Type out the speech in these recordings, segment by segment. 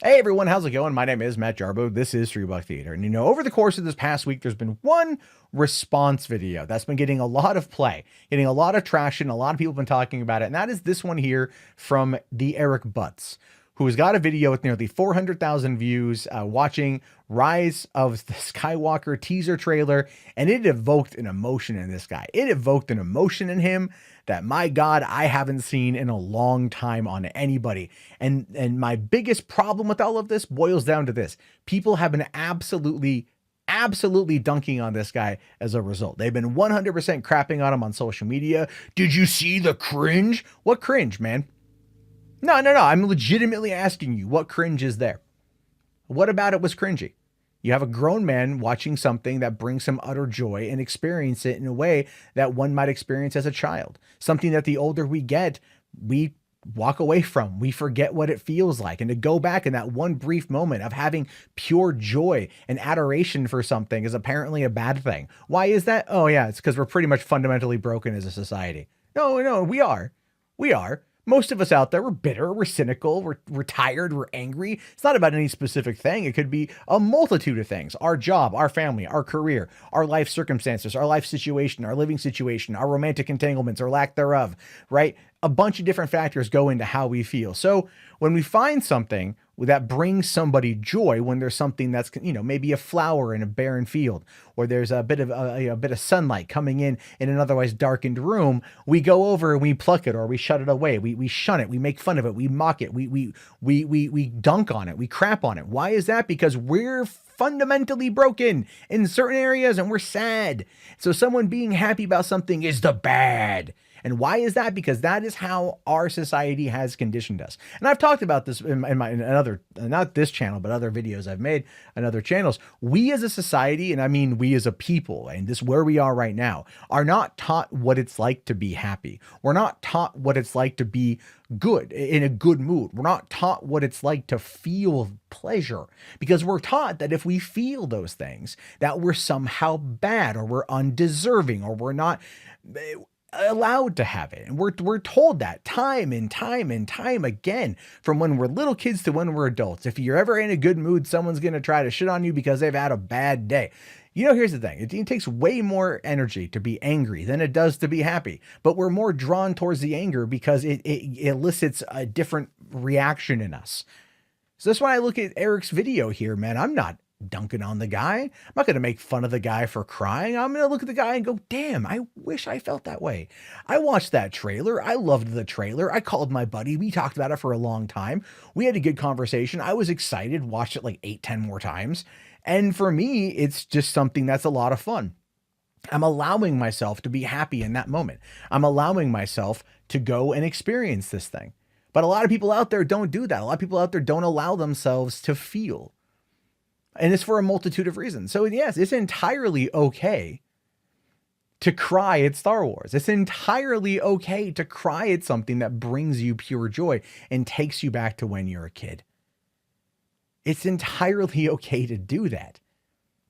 Hey everyone, how's it going? My name is Matt Jarbo. This is $3 Theater. And over the course of this past week, there's been one response video that's been getting a lot of play, getting a lot of traction. A lot of people have been talking about it. And that is this one here from TheEricButts, who has got a video with nearly 400,000 views, watching Rise of the Skywalker teaser trailer. And it evoked an emotion in this guy. It evoked an emotion in him that, my God, I haven't seen in a long time on anybody. And my biggest problem with all of this boils down to this. People have been absolutely dunking on this guy as a result. They've been 100% crapping on him on social media. Did you see the cringe? What cringe, man? No. I'm legitimately asking you, what cringe is there? What about it was cringy? You have a grown man watching something that brings him utter joy and experience it in a way that one might experience as a child. Something that the older we get, we walk away from. We forget what it feels like. And to go back in that one brief moment of having pure joy and adoration for something is apparently a bad thing. Why is that? Oh yeah, it's because we're pretty much fundamentally broken as a society. No, we are. We are. Most of us out there, we're bitter, we're cynical, we're tired, we're angry. It's not about any specific thing. It could be a multitude of things. Our job, our family, our career, our life circumstances, our life situation, our living situation, our romantic entanglements or lack thereof, right? A bunch of different factors go into how we feel. So when we find something that brings somebody joy, when there's something that's, maybe a flower in a barren field, or there's a bit of sunlight coming in an otherwise darkened room, we go over and we pluck it or we shut it away. We shun it. We make fun of it. We mock it. We dunk on it. We crap on it. Why is that? Because we're fundamentally broken in certain areas and we're sad. So someone being happy about something is the bad. And why is that? Because that is how our society has conditioned us. And I've talked about this in another, not this channel, but other videos I've made on other channels. We as a society, and I mean we as a people, and this where we are right now, are not taught what it's like to be happy. We're not taught what it's like to be good, in a good mood. We're not taught what it's like to feel pleasure, because we're taught that if we feel those things, that we're somehow bad or we're undeserving or we're not allowed to have it. And we're told that time and time again, from when we're little kids to when we're adults. If you're ever in a good mood, someone's going to try to shit on you because they've had a bad day. Here's the thing. It takes way more energy to be angry than it does to be happy. But we're more drawn towards the anger because it elicits a different reaction in us. So that's why I look at Eric's video here, man. I'm not dunking on the guy. I'm not going to make fun of the guy for crying. I'm going to look at the guy and go, damn, I wish I felt that way. I watched that trailer. I loved the trailer. I called my buddy. We talked about it for a long time. We had a good conversation. I was excited, watched it like 8-10 more times. And for me, it's just something that's a lot of fun. I'm allowing myself to be happy in that moment. I'm allowing myself to go and experience this thing. But a lot of people out there don't do that. A lot of people out there don't allow themselves to feel. And it's for a multitude of reasons. So yes, it's entirely okay to cry at Star Wars. It's entirely okay to cry at something that brings you pure joy and takes you back to when you're a kid. It's entirely okay to do that.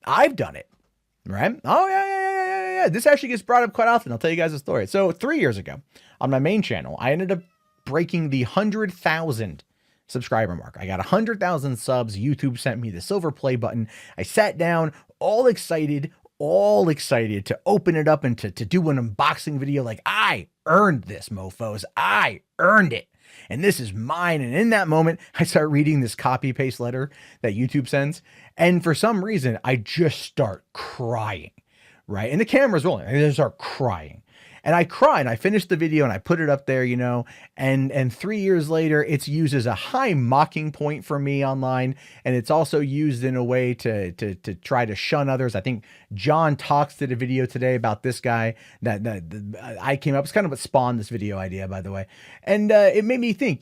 I've done it, right? Oh yeah. This actually gets brought up quite often. I'll tell you guys a story. So 3 years ago on my main channel, I ended up breaking the 100,000 subscriber mark. I got 100,000 subs. YouTube sent me the silver play button. I sat down all excited to open it up and to do an unboxing video. Like, I earned this, mofos. I earned it. And this is mine. And in that moment, I start reading this copy paste letter that YouTube sends. And for some reason, I just start crying, right? And the camera's rolling. I just start crying. And I cry and I finished the video and I put it up there, and 3 years later, it's used as a high mocking point for me online. And it's also used in a way to try to shun others. I think John Talks did a video today about this guy that I came up. It's kind of what spawned this video idea, by the way. And it made me think,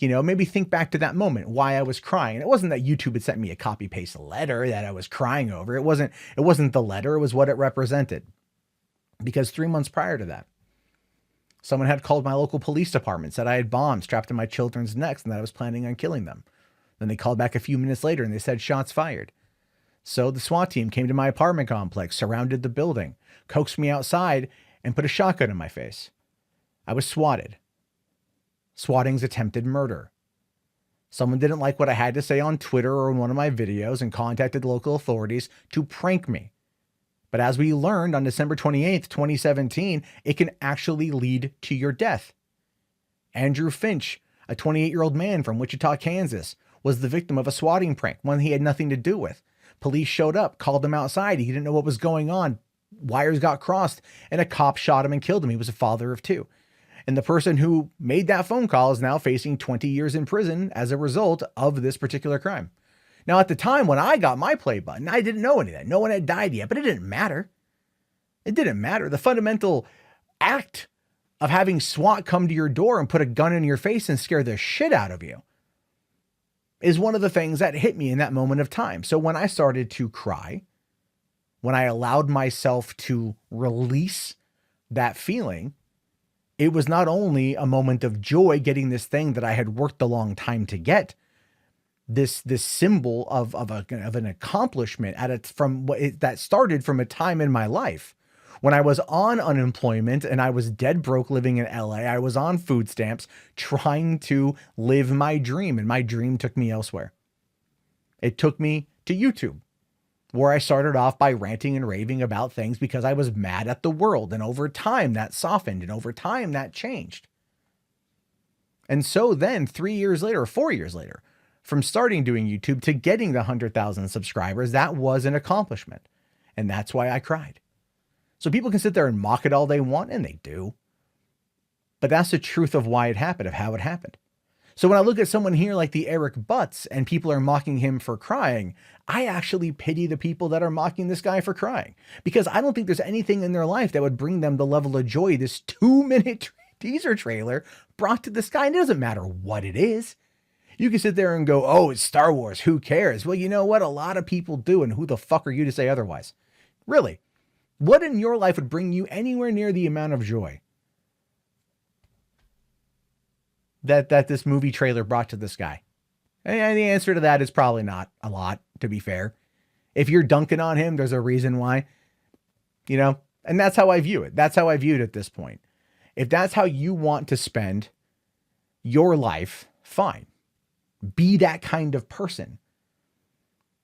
back to that moment, why I was crying. And it wasn't that YouTube had sent me a copy paste letter that I was crying over. It wasn't the letter. It was what it represented. Because 3 months prior to that, someone had called my local police department, said I had bombs strapped to my children's necks and that I was planning on killing them. Then they called back a few minutes later and they said shots fired. So the SWAT team came to my apartment complex, surrounded the building, coaxed me outside, and put a shotgun in my face. I was swatted. Swatting's attempted murder. Someone didn't like what I had to say on Twitter or in one of my videos and contacted local authorities to prank me. But as we learned on December 28th, 2017, it can actually lead to your death. Andrew Finch, a 28-year-old man from Wichita, Kansas, was the victim of a swatting prank, one he had nothing to do with. Police showed up, called him outside. He didn't know what was going on. Wires got crossed, and a cop shot him and killed him. He was a father of two. And the person who made that phone call is now facing 20 years in prison as a result of this particular crime. Now, at the time when I got my play button, I didn't know any of that. No one had died yet, but it didn't matter. It didn't matter. The fundamental act of having SWAT come to your door and put a gun in your face and scare the shit out of you is one of the things that hit me in that moment of time. So when I started to cry, when I allowed myself to release that feeling, it was not only a moment of joy getting this thing that I had worked a long time to get, this symbol of an accomplishment that started from a time in my life when I was on unemployment and I was dead broke living in LA. I was on food stamps trying to live my dream, and my dream took me elsewhere. It took me to YouTube, where I started off by ranting and raving about things because I was mad at the world. And over time that softened, and over time that changed. And so then 3 years later, or 4 years later, from starting doing YouTube to getting the 100,000 subscribers, that was an accomplishment. And that's why I cried. So people can sit there and mock it all they want, and they do. But that's the truth of why it happened, of how it happened. So when I look at someone here like TheEricButts and people are mocking him for crying, I actually pity the people that are mocking this guy for crying, because I don't think there's anything in their life that would bring them the level of joy this 2-minute teaser trailer brought to this guy. And it doesn't matter what it is. You can sit there and go, oh, it's Star Wars, who cares? Well, you know what? A lot of people do, and who the fuck are you to say otherwise? Really? What in your life would bring you anywhere near the amount of joy that this movie trailer brought to this guy? And the answer to that is probably not a lot, to be fair. If you're dunking on him, there's a reason why, and that's how I view it. That's how I view it at this point. If that's how you want to spend your life, fine. Be that kind of person.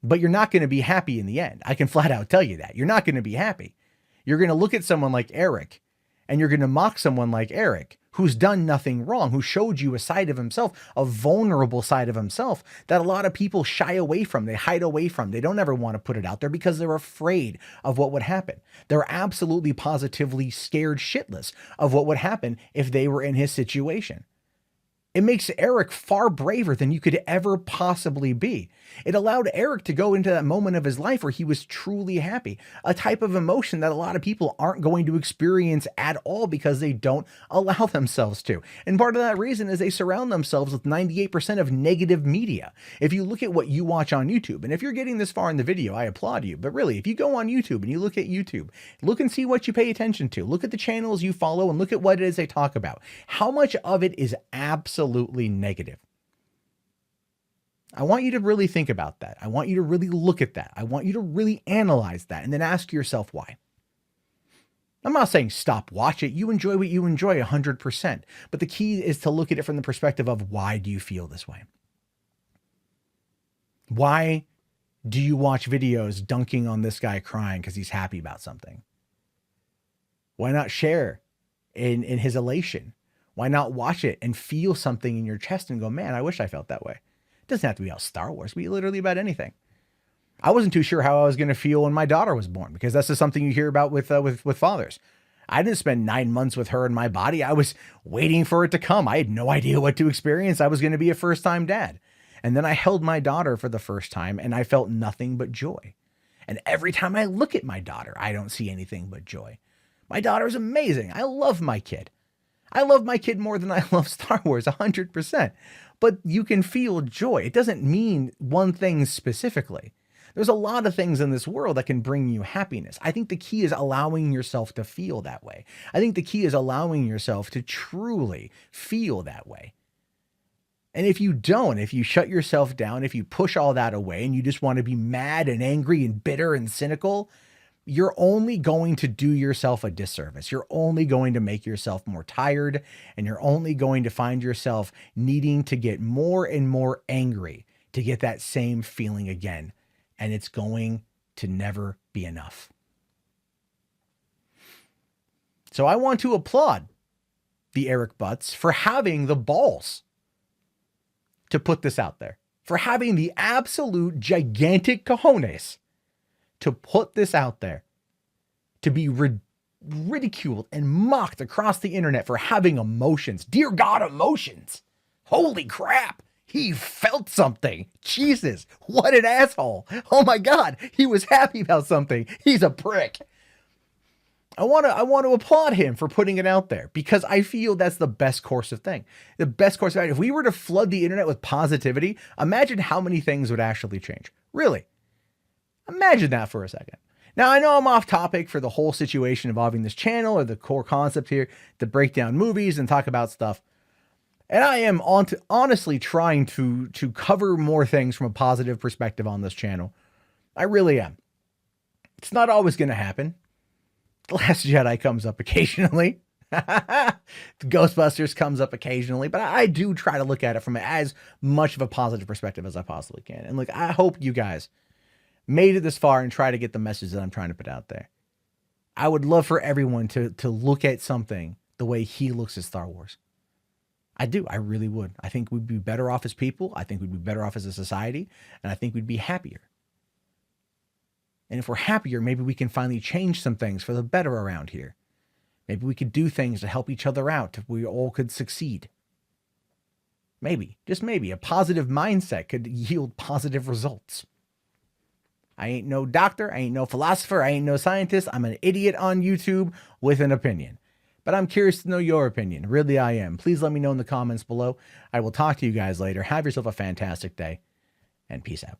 But you're not going to be happy in the end. I can flat out tell you that. You're not going to be happy. You're going to look at someone like Eric, and you're going to mock someone like Eric, who's done nothing wrong, who showed you a side of himself, a vulnerable side of himself that a lot of people shy away from. They hide away from. They don't ever want to put it out there because they're afraid of what would happen. They're absolutely positively scared shitless of what would happen if they were in his situation. It makes Eric far braver than you could ever possibly be. It allowed Eric to go into that moment of his life where he was truly happy, a type of emotion that a lot of people aren't going to experience at all because they don't allow themselves to. And part of that reason is they surround themselves with 98% of negative media. If you look at what you watch on YouTube, and if you're getting this far in the video, I applaud you. But really, if you go on YouTube and you look at YouTube, look and see what you pay attention to. Look at the channels you follow and look at what it is they talk about. How much of it is absolutely negative? I want you to really think about that. I want you to really look at that. I want you to really analyze that and then ask yourself why. I'm not saying stop, watch it. You enjoy what you enjoy 100%. But the key is to look at it from the perspective of, why do you feel this way? Why do you watch videos dunking on this guy crying because he's happy about something? Why not share in his elation? Why not watch it and feel something in your chest and go, man, I wish I felt that way? It doesn't have to be about Star Wars. It can be literally about anything. I wasn't too sure how I was going to feel when my daughter was born, because that's just something you hear about with fathers. I didn't spend 9 months with her in my body. I was waiting for it to come. I had no idea what to experience. I was going to be a first-time dad. And then I held my daughter for the first time, and I felt nothing but joy. And every time I look at my daughter, I don't see anything but joy. My daughter is amazing. I love my kid. I love my kid more than I love Star Wars, 100%. But you can feel joy. It doesn't mean one thing specifically. There's a lot of things in this world that can bring you happiness. I think the key is allowing yourself to feel that way. I think the key is allowing yourself to truly feel that way. And if you don't, if you shut yourself down, if you push all that away and you just want to be mad and angry and bitter and cynical, you're only going to do yourself a disservice. You're only going to make yourself more tired, and you're only going to find yourself needing to get more and more angry to get that same feeling again. And it's going to never be enough. So I want to applaud the Eric Butts for having the balls to put this out there, for having the absolute gigantic cojones to put this out there, to be ridiculed and mocked across the internet for having emotions. Dear God, emotions. Holy crap. He felt something. Jesus, what an asshole. Oh my God, he was happy about something. He's a prick. I want to applaud him for putting it out there, because I feel that's the best course of thing. The best course of action. If we were to flood the internet with positivity, imagine how many things would actually change. Really. Imagine that for a second. Now, I know I'm off topic for the whole situation involving this channel, or the core concept here, to break down movies and talk about stuff. And I am honestly trying to cover more things from a positive perspective on this channel. I really am. It's not always going to happen. The Last Jedi comes up occasionally. The Ghostbusters comes up occasionally, but I do try to look at it from as much of a positive perspective as I possibly can. And look, I hope you guys made it this far and try to get the message that I'm trying to put out there. I would love for everyone to look at something the way he looks at Star Wars. I do. I really would. I think we'd be better off as people. I think we'd be better off as a society. And I think we'd be happier. And if we're happier, maybe we can finally change some things for the better around here. Maybe we could do things to help each other out if we all could succeed. Maybe, just maybe, a positive mindset could yield positive results. I ain't no doctor. I ain't no philosopher. I ain't no scientist. I'm an idiot on YouTube with an opinion. But I'm curious to know your opinion. Really, I am. Please let me know in the comments below. I will talk to you guys later. Have yourself a fantastic day, and peace out.